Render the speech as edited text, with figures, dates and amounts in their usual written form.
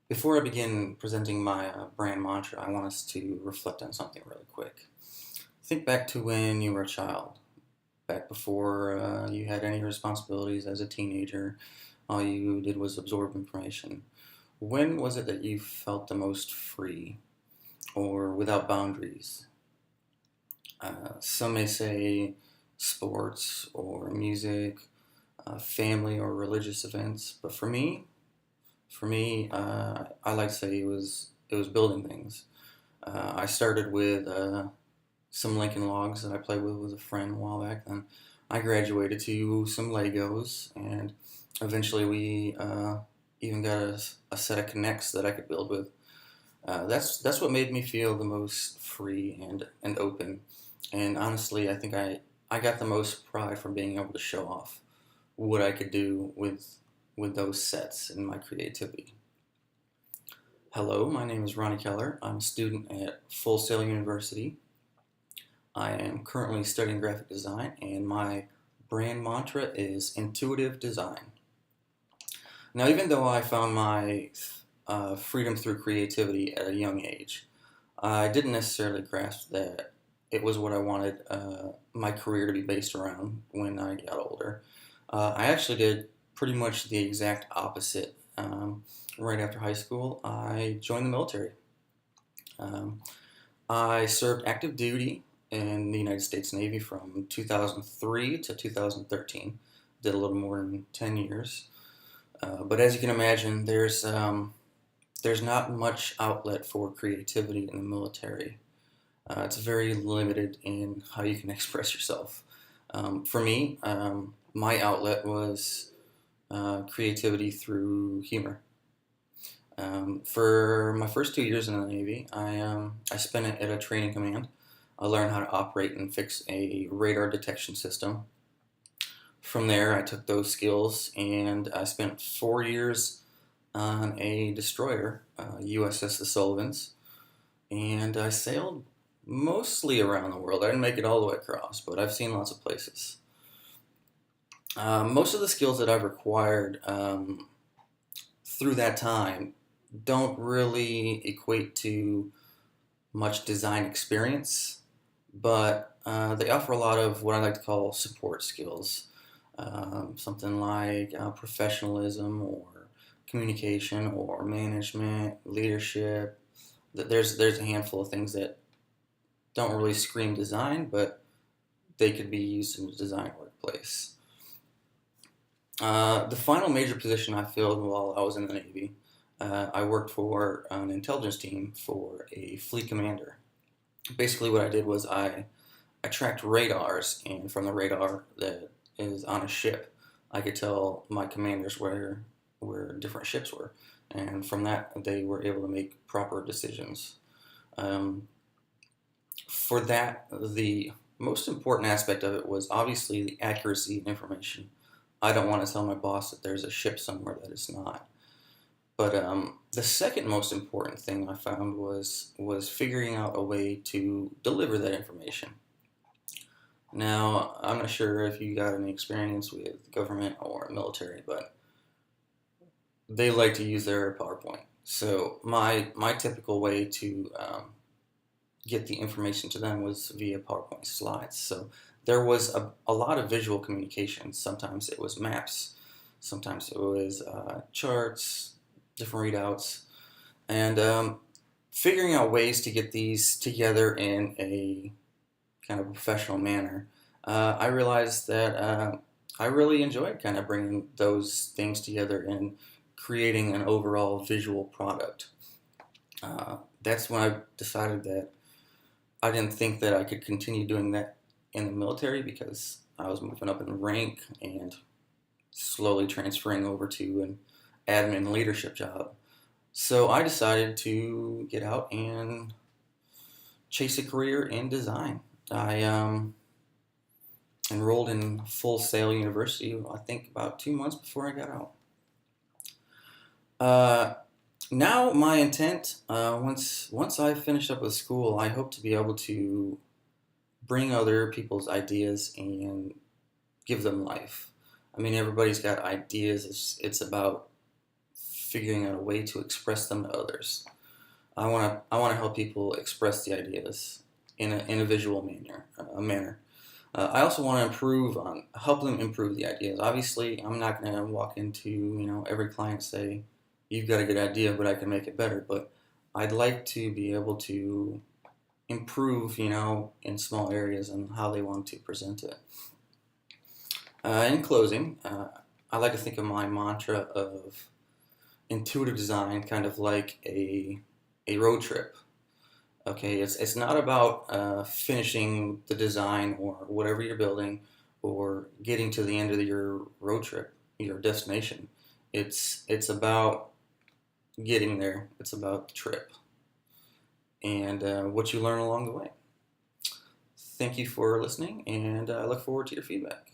Before I begin presenting my brand mantra, I want us to reflect on something really quick. Think back to when you were a child, back before you had any responsibilities as a teenager. All you did was absorb information. When was it that you felt the most free or without boundaries? Some may say sports or music, family or religious events, but for me, I like to say it was building things. I started with some Lincoln Logs that I played with a friend a while back. Then I graduated to some Legos, and eventually we even got a set of Connects that I could build with. That's what made me feel the most free and open. And honestly, I think I got the most pride from being able to show off what I could do with those sets and my creativity. Hello, my name is Ronnie Keller. I'm a student at Full Sail University. I am currently studying graphic design, and my brand mantra is intuitive design. Now, even though I found my freedom through creativity at a young age, I didn't necessarily grasp that it was what I wanted my career to be based around when I got older. I actually did pretty much the exact opposite. Right after high school, I joined the military. Um, I served active duty in the United States Navy from 2003 to 2013. Did a little more than 10 years. But as you can imagine, there's not much outlet for creativity in the military. It's very limited in how you can express yourself. For me, my outlet was creativity through humor. For my first 2 years in the Navy, I spent it at a training command. I learned how to operate and fix a radar detection system. From there, I took those skills and I spent 4 years on a destroyer, USS the Sullivans, and I sailed mostly around the world. I didn't make it all the way across, but I've seen lots of places. Most of the skills that I've required through that time don't really equate to much design experience, but they offer a lot of what I like to call support skills. Something like professionalism or communication or management, leadership. There's a handful of things that don't really scream design, but they could be used in a design workplace. The final major position I filled while I was in the Navy, I worked for an intelligence team for a fleet commander. Basically, what I did was I tracked radars, and from the radar that is on a ship, I could tell my commanders where different ships were, and from that they were able to make proper decisions. Um, for that, the most important aspect of it was obviously the accuracy of information. I don't want to tell my boss that there's a ship somewhere that it's not. But the second most important thing I found was figuring out a way to deliver that information. Now, I'm not sure if you got any experience with government or military, but they like to use their PowerPoint. So my typical way to get the information to them was via PowerPoint slides. So there was a lot of visual communication. Sometimes it was maps, sometimes it was charts, different readouts, and figuring out ways to get these together in a kind of professional manner. I realized that I really enjoyed kind of bringing those things together and creating an overall visual product. That's when I decided that I didn't think that I could continue doing that in the military because I was moving up in rank and slowly transferring over to an admin leadership job. So I decided to get out and chase a career in design. I enrolled in Full Sail University, I think about 2 months before I got out. Uh, Now my intent, once I finish up with school, I hope to be able to bring other people's ideas and give them life. I mean, everybody's got ideas. It's about figuring out a way to express them to others. I want to help people express the ideas in a visual manner. I also want to help them improve the ideas. Obviously, I'm not going to walk into every client say, "You've got a good idea, but I can make it better." But I'd like to be able to improve, in small areas and how they want to present it. In closing, I like to think of my mantra of intuitive design kind of like a road trip. Okay, it's not about finishing the design or whatever you're building or getting to the end of your road trip, your destination. It's about getting there. It's about the trip and what you learn along the way. Thank you for listening, and I look forward to your feedback.